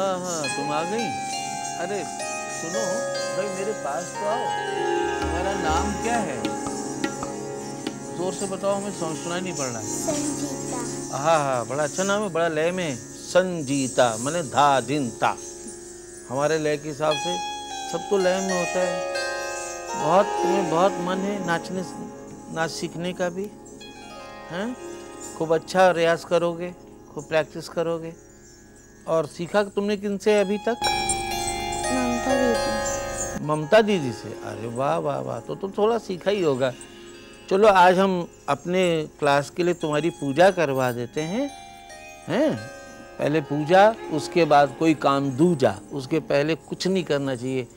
हाँ हाँ, तुम आ गई। अरे सुनो भाई, मेरे पास तो आओ। तुम्हारा नाम क्या है? जोर से बताओ, हमें सुनाई नहीं पड़ रहा है। संजीता। हाँ हाँ, बड़ा अच्छा नाम है, बड़ा लय में। संजीता माने धा दिन ता। हमारे लय के हिसाब से सब तो लय में होता है। तुम्हें बहुत मन है नाच सीखने का भी हैं? खूब अच्छा रियाज करोगे, खूब प्रैक्टिस करोगे। और सीखा तुमने किनसे अभी तक? ममता दीदी। ममता दीदी से? अरे वाह वाह वाह, तो थोड़ा सीखा ही होगा। चलो आज हम अपने क्लास के लिए तुम्हारी पूजा करवा देते हैं। पहले पूजा, उसके बाद कोई काम दूजा। उसके पहले कुछ नहीं करना चाहिए,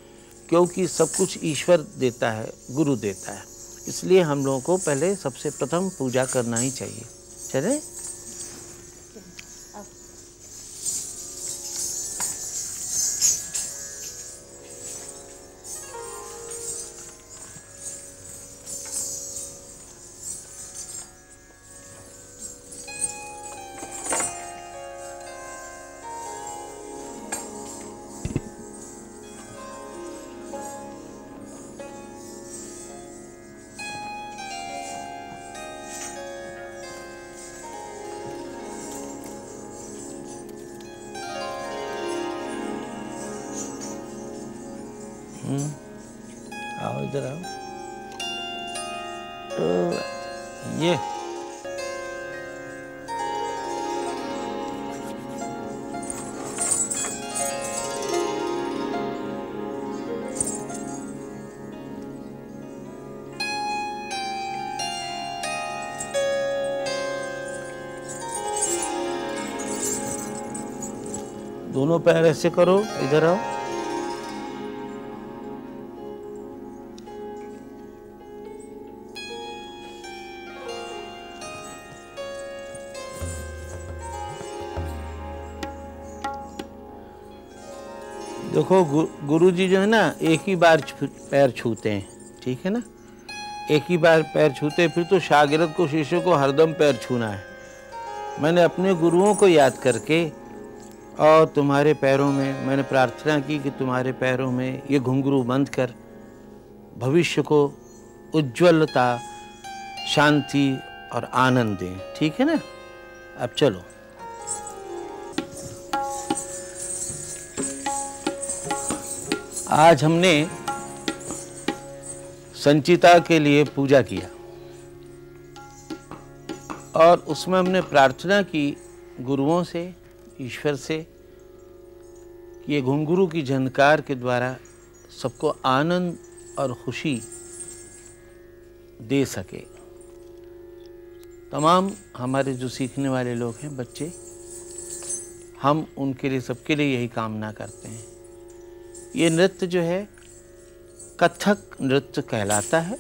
क्योंकि सब कुछ ईश्वर देता है, गुरु देता है। इसलिए हम लोगों को पहले सबसे प्रथम पूजा करना ही चाहिए। चले? आओ इधर आओ। ये दोनों पैर ऐसे करो, इधर आओ। देखो गुरुजी जो है ना, एक ही बार पैर छूते हैं, ठीक है ना? एक ही बार पैर छूते, फिर तो शागिर्द को, शिष्य को हरदम पैर छूना है। मैंने अपने गुरुओं को याद करके और तुम्हारे पैरों में मैंने प्रार्थना की कि तुम्हारे पैरों में ये घुंघरू बंद कर भविष्य को उज्ज्वलता, शांति और आनंद दें, ठीक है ना? अब चलो। आज हमने संचिता के लिए पूजा किया और उसमें हमने प्रार्थना की गुरुओं से, ईश्वर से, कि ये घुंघरू की झनकार के द्वारा सबको आनंद और खुशी दे सके। तमाम हमारे जो सीखने वाले लोग हैं, बच्चे, हम उनके लिए, सबके लिए यही कामना करते हैं। ये नृत्य जो है कथक नृत्य कहलाता है।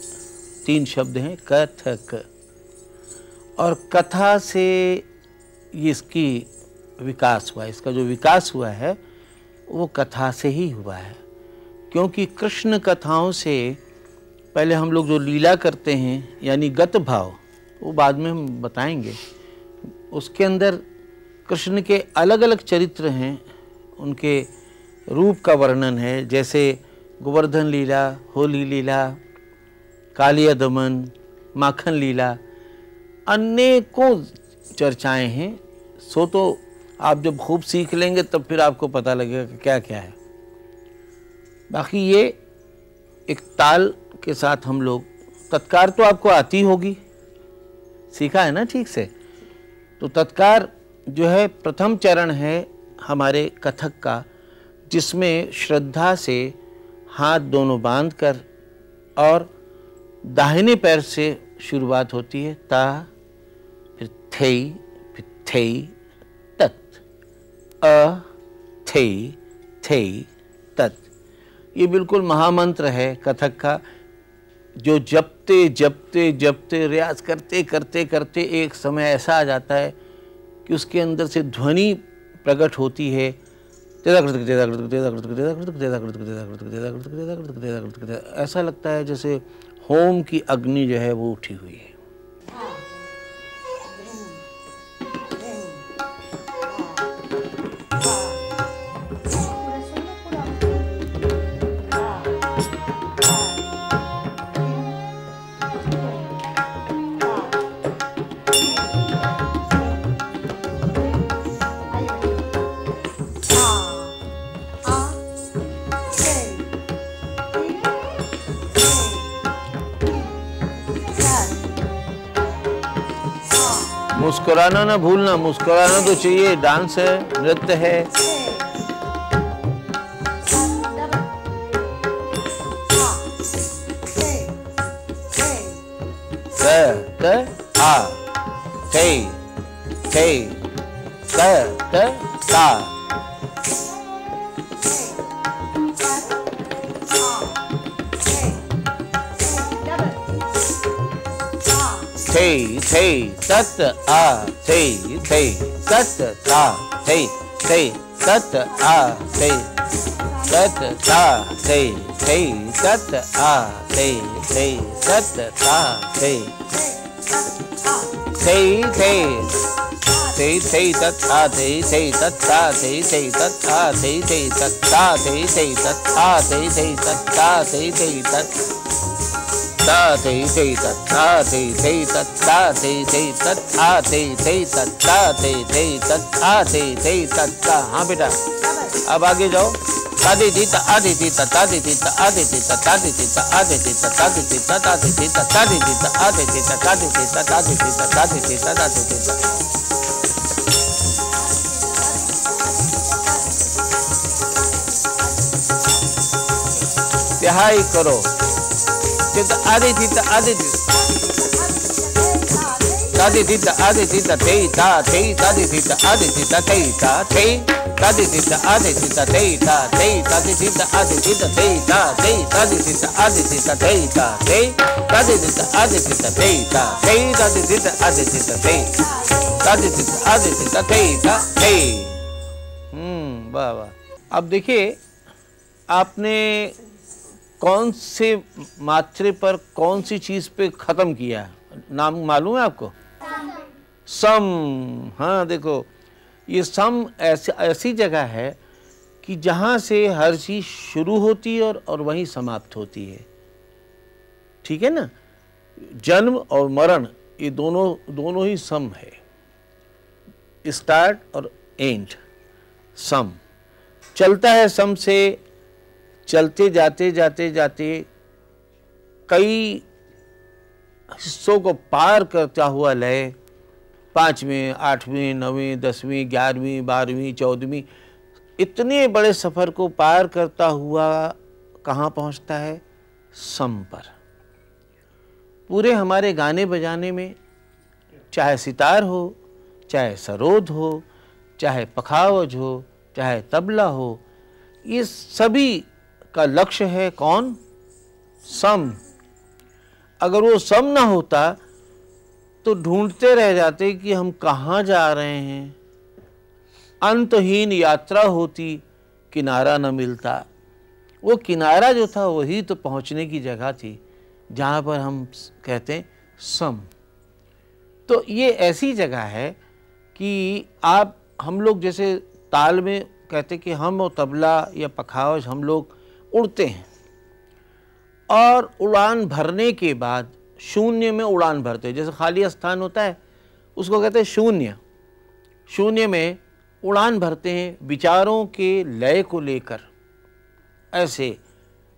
3 शब्द हैं, कथक। और कथा से ये इसकी विकास हुआ, इसका जो विकास हुआ है वो कथा से ही हुआ है। क्योंकि कृष्ण कथाओं से पहले हम लोग जो लीला करते हैं, यानी गत भाव, वो बाद में हम बताएंगे। उसके अंदर कृष्ण के अलग अलग चरित्र हैं, उनके रूप का वर्णन है। जैसे गोवर्धन लीला, होली लीला, कालिया दमन, माखन लीला, अनेकों चर्चाएं हैं। सो तो आप जब खूब सीख लेंगे तब फिर आपको पता लगेगा कि क्या क्या है। बाकी ये एक ताल के साथ हम लोग, तत्कार तो आपको आती होगी, सीखा है ना ठीक से? तो तत्कार जो है प्रथम चरण है हमारे कथक का, जिसमें श्रद्धा से हाथ दोनों बांधकर और दाहिने पैर से शुरुआत होती है। ता, फिर थेई, फिर थेई, तत्। अ, थेई, थेई, तत्। ये बिल्कुल महामंत्र है कथक का, जो जपते जपते जपते, रियाज करते करते करते एक समय ऐसा आ जाता है कि उसके अंदर से ध्वनि प्रकट होती है। ऐसा लगता है जैसे होम की अग्नि जो है वो उठी हुई है। मुस्कुराना ना भूलना, मुस्कुराना तो चाहिए, डांस है, नृत्य है। आ थे थे ता थे तत आ थे तत ता थे तत आ थे तत ता थे तत आ थे तत ता थे तत आ थे तत आ थे तत आ थे तत आ थे तत आ थे तत आ थे तत ता थे तत आ थे तत आ थे तत आ थे तत आ थे तत आ थे तत आ। हाँ बेटा, अब आगे जाओ। तादे दी ता आदे दी ता तादे दी ता आदे दी ता तादे दी ता आदे दी ता तादे दी ता तादे दी ता तादे दी ता आदे दी ता तादे दी ता तादे दी ता तादे दी ता तादे दी ता। तिहाई करो। आदे दी ता आदे दी तादे दी ता आदे दी ता थे तादे दी ता आदे दी ता थे तादे दी ता आदे दी ता थे तादे दी ता आदे दी ता थे तादे दी ता आदे दी ता थे तादे दी ता आदे दी ता थे तादे दी ता आदे दी ता थे तादे दी ता आदे दी ता थे। वाह वाह। अब देखिए, आपने कौन से मात्रे पर कौन सी चीज पे खत्म किया, नाम मालूम है आपको? सम। हाँ देखो, ये सम ऐसी जगह है कि जहाँ से हर चीज शुरू होती है और वहीं समाप्त होती है। ठीक है ना? जन्म और मरण ये दोनों ही सम है, स्टार्ट और एंड, सम चलता है। सम से चलते जाते जाते जाते कई हिस्सों को पार करता हुआ लय 5वीं, 8वीं, 9वीं, 10वीं, 11वीं, 12वीं, 14वीं, इतने बड़े सफ़र को पार करता हुआ कहाँ पहुँचता है? सम पर। पूरे हमारे गाने बजाने में, चाहे सितार हो, चाहे सरोद हो, चाहे पखावज हो, चाहे तबला हो, ये सभी का लक्ष्य है कौन? सम। अगर वो सम ना होता तो ढूंढते रह जाते कि हम कहाँ जा रहे हैं, अंतहीन यात्रा होती, किनारा न मिलता। वो किनारा जो था वही तो पहुँचने की जगह थी, जहाँ पर हम कहते हैं सम। तो ये ऐसी जगह है कि हम लोग जैसे ताल में कहते कि हम और तबला या पखावज हम लोग उड़ते हैं, और उड़ान भरने के बाद शून्य में उड़ान भरते हैं। जैसे खाली स्थान होता है उसको कहते हैं शून्य। शून्य में उड़ान भरते हैं विचारों के लय को लेकर। ऐसे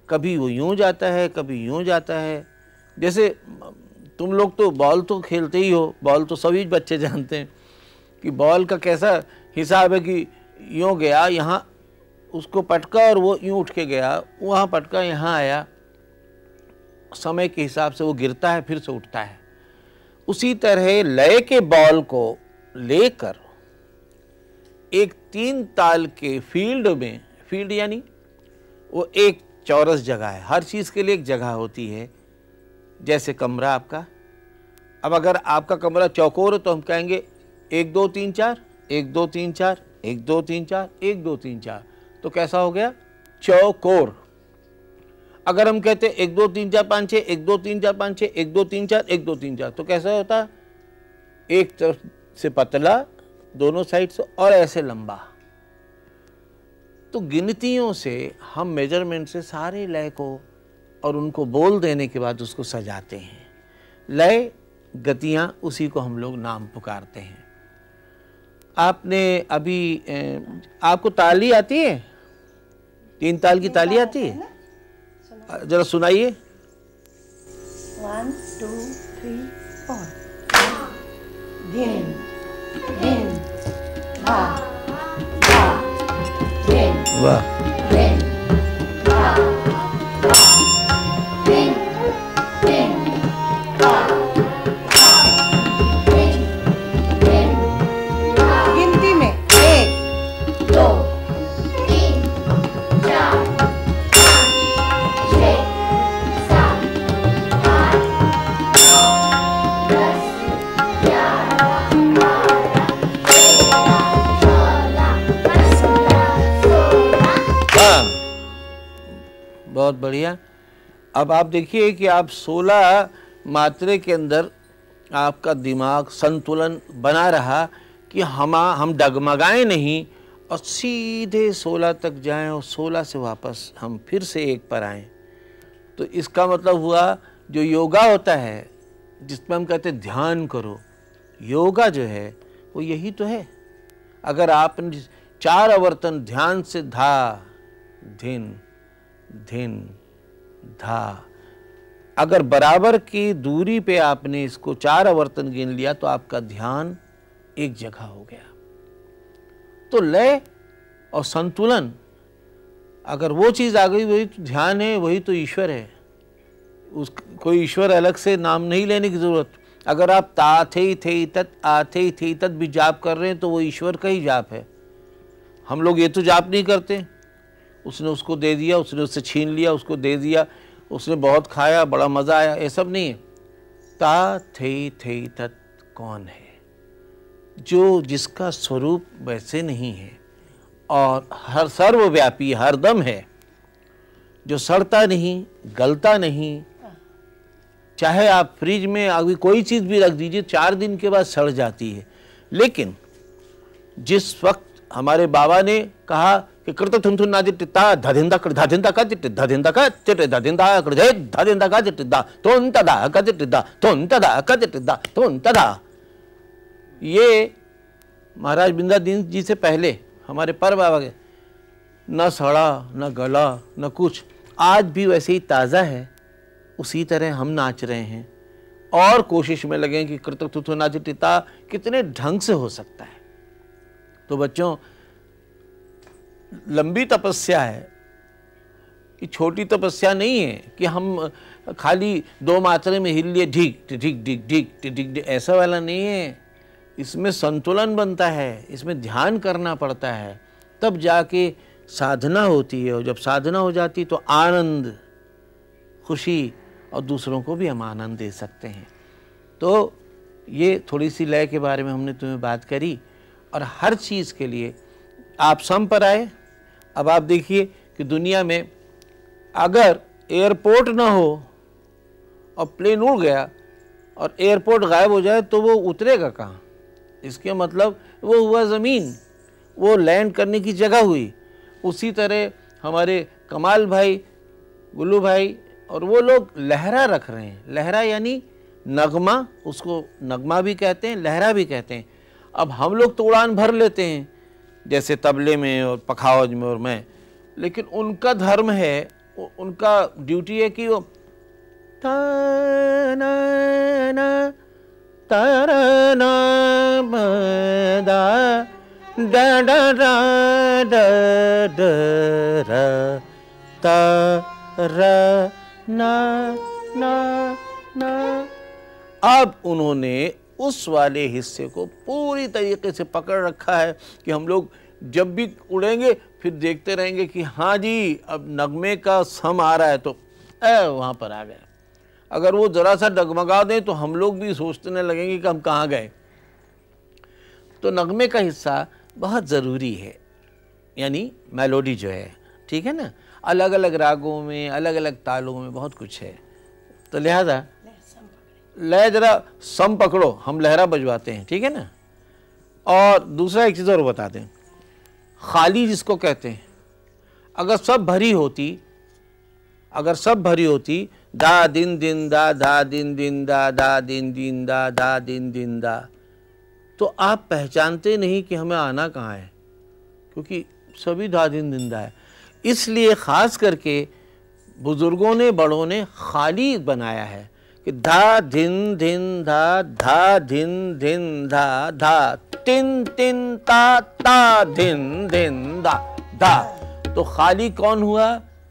कभी वो यूं जाता है, कभी यूं जाता है। जैसे तुम लोग तो बॉल तो खेलते ही हो, बॉल तो सभी बच्चे जानते हैं कि बॉल का कैसा हिसाब है कि यूं गया, यहाँ उसको पटका और वो यूं उठ के गया, वहाँ पटका, यहाँ आया। समय के हिसाब से वो गिरता है, फिर से उठता है। उसी तरह लय के बॉल को लेकर एक 3 ताल के फील्ड में, फील्ड यानी वो एक चौरस जगह है, हर चीज़ के लिए एक जगह होती है। जैसे कमरा आपका, अब अगर आपका कमरा चौकोर है तो हम कहेंगे 1 2 3 4, 1 2 3 4, 1 2 3 4, 1 2 3 4, तो कैसा हो गया? चौकोर। अगर हम कहते 1 2 3 4 5 6, 1 2 3 4 5 6, 1 2 3 4, 1 2 3 4, तो कैसा होता? एक तरफ से पतला, दोनों साइड से, और ऐसे लंबा। तो गिनतियों से हम मेजरमेंट से सारे लय को और उनको बोल देने के बाद उसको सजाते हैं। लय, गतियाँ, उसी को हम लोग नाम पुकारते हैं। आपने अभी आपको ताली आती है? 3 ताल की ताली आती है? जरा सुनाइए। 1 2 3 4 धिन वाह। गिनती में 1 2 3 4 5 6 7 8 9 10 11 12 13 14 15 16 हाँ, बहुत बढ़िया। अब आप देखिए कि आप 16 मात्रे के अंदर आपका दिमाग संतुलन बना रहा कि हम डगमगाएं नहीं और सीधे 16 तक जाएं और 16 से वापस हम फिर से 1 पर आएं। तो इसका मतलब हुआ जो योगा होता है जिसमें हम कहते हैं ध्यान करो, योगा जो है वो यही तो है। अगर आपने 4 आवर्तन ध्यान से धा धिन धिन धा, अगर बराबर की दूरी पे आपने इसको 4 आवर्तन गिन लिया तो आपका ध्यान एक जगह हो गया। तो लय और संतुलन, अगर वो चीज आ गई वही तो ध्यान है, वही तो ईश्वर है। उस कोई ईश्वर अलग से नाम नहीं लेने की जरूरत। अगर आप ता थे तत् आ थे तत् भी जाप कर रहे हैं तो वो ईश्वर का ही जाप है। हम लोग ये तो जाप नहीं करते, उसने उसको दे दिया, उसने उससे छीन लिया, उसको दे दिया, उसने बहुत खाया, बड़ा मज़ा आया, ये सब नहीं है। ता थे तत् कौन है? जो जिसका स्वरूप वैसे नहीं है और हर सर्वव्यापी हरदम है, जो सड़ता नहीं, गलता नहीं। चाहे आप फ्रिज में अभी कोई चीज़ भी रख दीजिए, 4 दिन के बाद सड़ जाती है। लेकिन जिस वक्त हमारे बाबा ने कहा कि कृत थुन थुन नादि टिता धधिंदा कर धधिंदा का चिट धधिंदा का चिट धधिंदा कर धे धधिंदा का चिट दा तोन तदा का चिट दा तोन तदा का चिट दा तोन तदा। ये महाराज बिंदादीन जी से पहले हमारे पर बाबा के न सड़ा न गला न कुछ, आज भी वैसे ही ताज़ा है। उसी तरह हम नाच रहे हैं और कोशिश में लगे कि कृत थुन नादि टिता कितने ढंग से हो सकता है। तो बच्चों, लंबी तपस्या है, कि छोटी तपस्या नहीं है कि हम खाली 2 मात्रे में हिल लिए ढीक ढीक ढीक ढीक ढीक, ऐसा वाला नहीं है। इसमें संतुलन बनता है, इसमें ध्यान करना पड़ता है, तब जाके साधना होती है। और जब साधना हो जाती तो आनंद, खुशी, और दूसरों को भी हम आनंद दे सकते हैं। तो ये थोड़ी सी लय के बारे में हमने तुम्हें बात करी। और हर चीज़ के लिए आप सम पर आए। अब आप देखिए कि दुनिया में अगर एयरपोर्ट ना हो और प्लेन उड़ गया और एयरपोर्ट गायब हो जाए तो वो उतरेगा कहाँ? इसके मतलब वो हुआ ज़मीन, वो लैंड करने की जगह हुई। उसी तरह हमारे कमाल भाई, गुल्लू भाई और वो लोग लहरा रख रहे हैं। लहरा यानी नगमा, उसको नगमा भी कहते हैं, लहरा भी कहते हैं। अब हम लोग तो उड़ान भर लेते हैं जैसे तबले में और पखावज में और मैं, लेकिन उनका धर्म है, उनका ड्यूटी है कि वो ता ना ना ता ना दा डा डा डा डा रा ता रा ना ना ना। अब उन्होंने उस वाले हिस्से को पूरी तरीके से पकड़ रखा है कि हम लोग जब भी उड़ेंगे फिर देखते रहेंगे कि हाँ जी अब नगमे का सम आ रहा है तो वहाँ पर आ गए। अगर वो ज़रा सा डगमगा दें तो हम लोग भी सोचने लगेंगे कि हम कहाँ गए। तो नगमे का हिस्सा बहुत ज़रूरी है, यानी मेलोडी जो है, ठीक है ना। अलग अलग रागों में, अलग अलग तालों में बहुत कुछ है। तो लिहाजा लय जरा सम पकड़ो, हम लहरा बजवाते हैं, ठीक है ना। और दूसरा एक चीज़ और बता दें, खाली जिसको कहते हैं, अगर सब भरी होती, अगर सब भरी होती दा दिन दिन दा धा दिन दिन दा दा दिन दिन दा दा दिन दिन दा, तो आप पहचानते नहीं कि हमें आना कहाँ है, क्योंकि सभी धा दिन दिन दा है। इसलिए ख़ास करके बुज़ुर्गों ने, बड़ों ने खाली बनाया है कि धा धिन धिन धा, धा धिन धिन धा, धा तिन तिन ता, ता धिन धिन धा, धा। तो खाली कौन हुआ?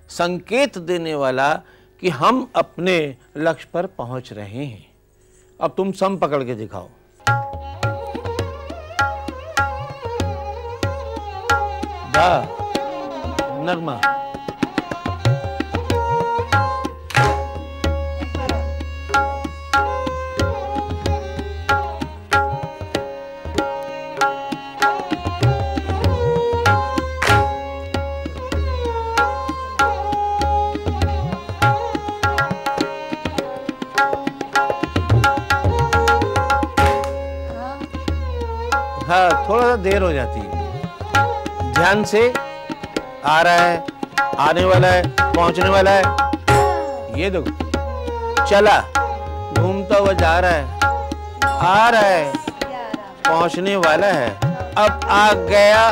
संकेत देने वाला कि हम अपने लक्ष्य पर पहुंच रहे हैं। अब तुम सम पकड़ के दिखाओ। धा नगमा, हाँ थोड़ा सा देर हो जाती है। ध्यान से आ रहा है, आने वाला है, पहुंचने वाला है। ये देखो, चला, घूमता हुआ जा रहा है, आ रहा है, पहुंचने वाला है, अब आ गया।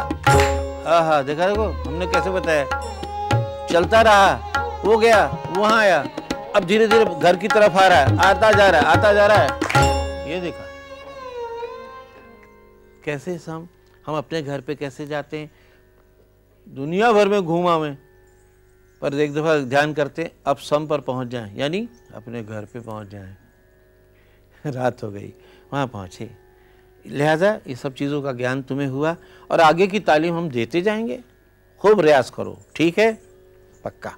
हाँ देखा, देखो हमने कैसे बताया। चलता रहा, हो गया, वहां आया, अब धीरे धीरे घर की तरफ आ रहा है, आता जा रहा है, आता जा रहा है। ये देखा कैसे हम अपने घर पे कैसे जाते हैं, दुनिया भर में घूमा में, पर एक दफा ध्यान करते अब सम पर पहुंच जाएं, यानी अपने घर पे पहुंच जाएं। रात हो गई, वहां पहुंचे। लिहाजा ये सब चीज़ों का ज्ञान तुम्हें हुआ और आगे की तालीम हम देते जाएंगे। खूब प्रयास करो, ठीक है? पक्का।